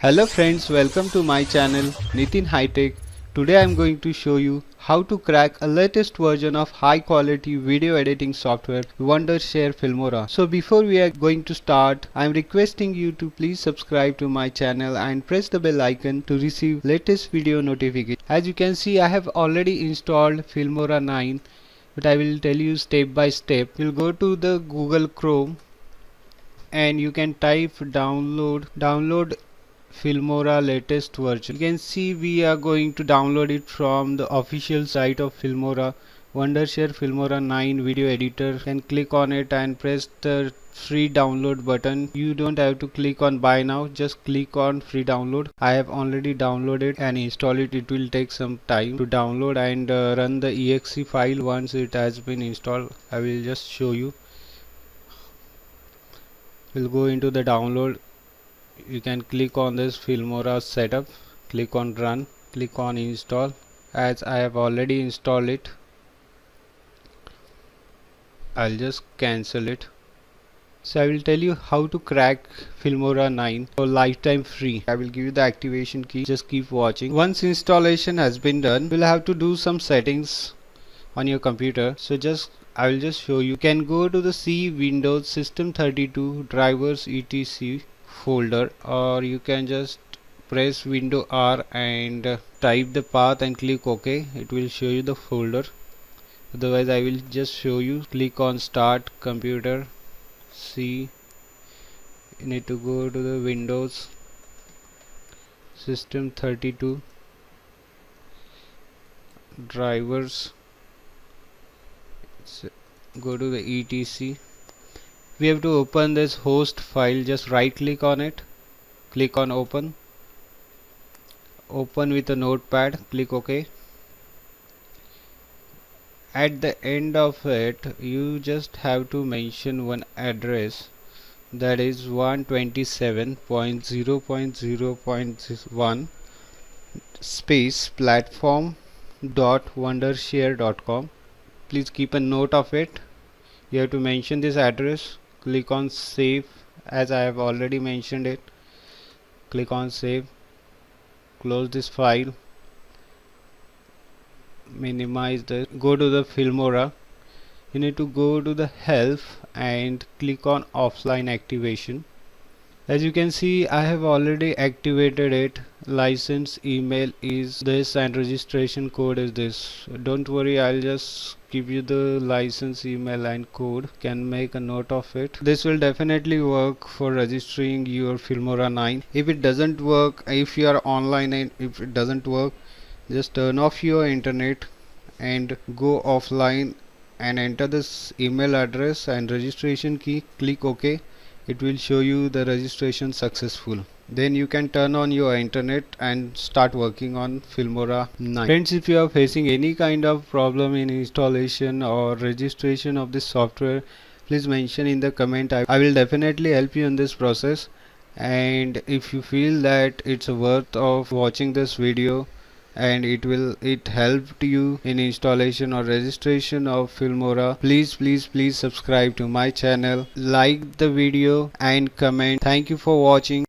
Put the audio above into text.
Hello friends, welcome to my channel Nitin High Tech. Today I am going to show you how to crack a latest version of high quality video editing software Wondershare Filmora. So before we are going to start, I am requesting you to please subscribe to my channel and press the bell icon to receive latest video notification. As you can see, I have already installed Filmora 9, but I will tell you step by step. We'll go to the Google Chrome and you can type download Filmora latest version. You can see we are going to download it from the official site of Filmora, Wondershare Filmora 9 video editor. You can click on it and press the free download button. You don't have to click on buy now, just click on free download. I have already downloaded and installed it. It will take some time to download and run the exe file. Once it has been installed, I will just show you. We'll go into the download. You can click on this Filmora setup, click on run, click on install. As I have already installed it, I'll just cancel it. So I will tell you how to crack Filmora 9 for lifetime free. I will give you the activation key, just keep watching. Once installation has been done, you'll have to do some settings on your computer. So I will just show you. You can go to the C Windows System 32 drivers etc folder, or you can just press Window R and type the path and click OK. It will show you the folder. Otherwise I will just show you. Click on Start Computer C. You need to go to the Windows System 32 drivers. So go to the etc. We have to open this host file. Just right click on it, click on open with a notepad, click OK. At the end of it, you just have to mention one address, that is 127.0.0.1 space platform.wondershare.com. Please keep a note of it. You have to mention this address. Click on save. As I have already mentioned it, click on save. Close this file, minimize this. Go to the Filmora. You need to go to the help and click on offline activation. As you can see, I have already activated it. License email is this and registration code is this. Don't worry, I'll just give you the license email and code. Can make a note of it. This will definitely work for registering your Filmora 9. If it doesn't work, if you are online and if it doesn't work, just turn off your internet and go offline and enter this email address and registration key. Click OK. It will show you the registration successful. Then you can turn on your internet and start working on Filmora 9. Friends, if you are facing any kind of problem in installation or registration of this software, please mention in the comment. I will definitely help you in this process. And if you feel that it's worth of watching this video and it helped you in installation or registration of Filmora, please subscribe to my channel, like the video and comment. Thank you for watching.